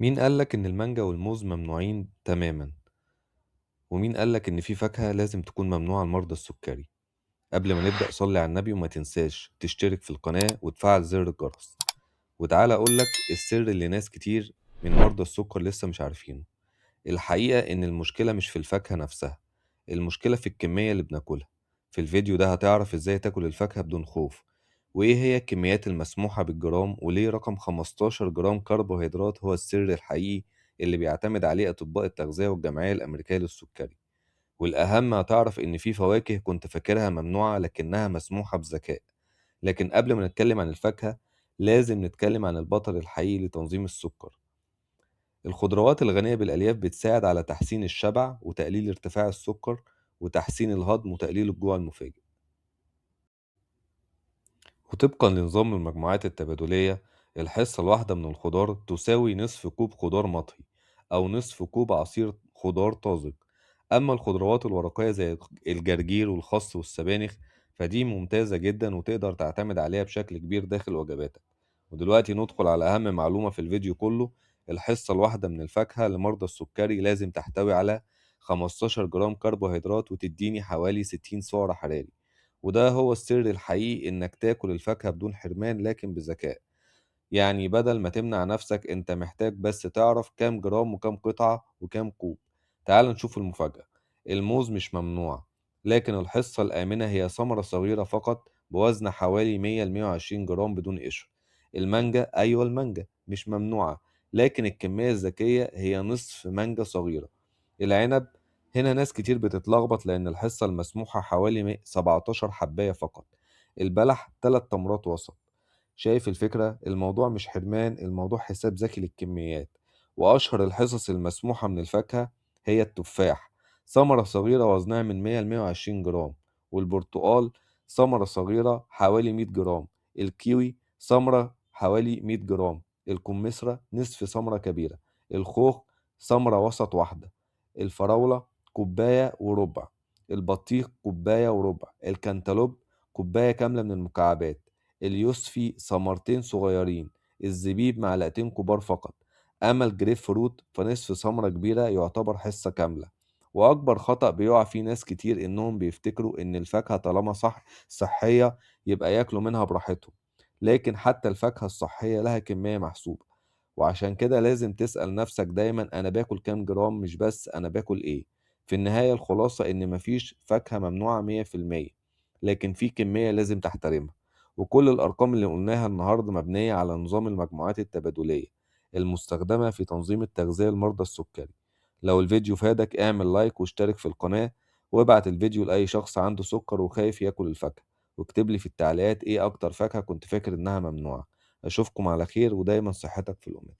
مين قالك إن المانجا والموز ممنوعين تماما؟ ومين قالك إن في فاكهة لازم تكون ممنوعة لمرضى السكري؟ قبل ما نبدأ صلي على النبي وما تنساش تشترك في القناة وتفعل زر الجرس. وتعالى أقولك السر اللي ناس كتير من مرضى السكر لسه مش عارفينه. الحقيقة إن المشكلة مش في الفاكهة نفسها، المشكلة في الكمية اللي بناكلها. في الفيديو ده هتعرف إزاي تاكل الفاكهة بدون خوف، وإيه هي الكميات المسموحة بالجرام، وليه رقم 15 جرام كربوهيدرات هو السر الحقيقي اللي بيعتمد عليه أطباء التغذية والجمعية الأمريكية للسكري. والأهم هتعرف إن في فواكه كنت فاكرها ممنوعة لكنها مسموحة بذكاء. لكن قبل ما نتكلم عن الفاكهة، لازم نتكلم عن البطل الحقيقي لتنظيم السكر. الخضروات الغنية بالألياف بتساعد على تحسين الشبع وتقليل ارتفاع السكر وتحسين الهضم وتقليل الجوع المفاجئ. وطبقا لنظام المجموعات التبادلية، الحصة الواحدة من الخضار تساوي نصف كوب خضار مطهي أو نصف كوب عصير خضار طازج. أما الخضروات الورقية زي الجرجير والخس والسبانخ فدي ممتازة جدا وتقدر تعتمد عليها بشكل كبير داخل وجباتك. ودلوقتي ندخل على أهم معلومة في الفيديو كله. الحصة الواحدة من الفاكهة لمرضى السكري لازم تحتوي على 15 جرام كربوهيدرات وتديني حوالي 60 سعر حراري. وده هو السر الحقيقي إنك تاكل الفاكهة بدون حرمان لكن بذكاء. يعني بدل ما تمنع نفسك أنت محتاج بس تعرف كام جرام وكام قطعة وكام كوب. تعال نشوف المفاجأة. الموز مش ممنوع، لكن الحصة الآمنة هي ثمرة صغيرة فقط بوزن حوالي 100 ل 120 جرام بدون قشر. المانجا، أيوة المانجا مش ممنوعة، لكن الكمية الذكية هي نصف مانجا صغيرة. العنب، هنا ناس كتير بتتلخبط لأن الحصة المسموحة حوالي 17 حباية فقط. البلح 3 تمرات وسط. شايف الفكرة؟ الموضوع مش حرمان، الموضوع حساب ذكي للكميات. وأشهر الحصص المسموحة من الفاكهة هي التفاح، ثمرة صغيرة وزنها من 100 ل 120 جرام. والبرتقال، ثمرة صغيرة حوالي 100 جرام. الكيوي، ثمرة حوالي 100 جرام. الكمثرى نصف ثمرة كبيرة. الخوخ، ثمرة وسط واحدة. الفراولة، كوباية وربع. البطيخ، كوباية وربع. الكنتالوب، كوباية كاملة من المكعبات. اليوسفي، ثمرتين صغيرين. الزبيب، معلقتين كبار فقط. أما الجريب فروت فنصف ثمرة كبيرة يعتبر حصة كاملة. وأكبر خطأ بيقع فيه ناس كتير إنهم بيفتكروا إن الفاكهة طالما صحية يبقى ياكلوا منها براحتهم. لكن حتى الفاكهة الصحية لها كمية محسوبة. وعشان كده لازم تسأل نفسك دايما أنا باكل كام جرام، مش بس أنا باكل إيه. في النهاية الخلاصة إن مفيش فاكهة ممنوعة 100%، لكن في كمية لازم تحترمها. وكل الأرقام اللي قلناها النهاردة مبنية على نظام المجموعات التبادلية المستخدمة في تنظيم التغذية لمرضى السكري. لو الفيديو فادك اعمل لايك واشترك في القناة، وابعت الفيديو لأي شخص عنده سكر وخايف ياكل الفاكهة. واكتب لي في التعليقات ايه أكتر فاكهة كنت فاكر إنها ممنوعة. أشوفكم على خير ودايما صحتك في الأمة.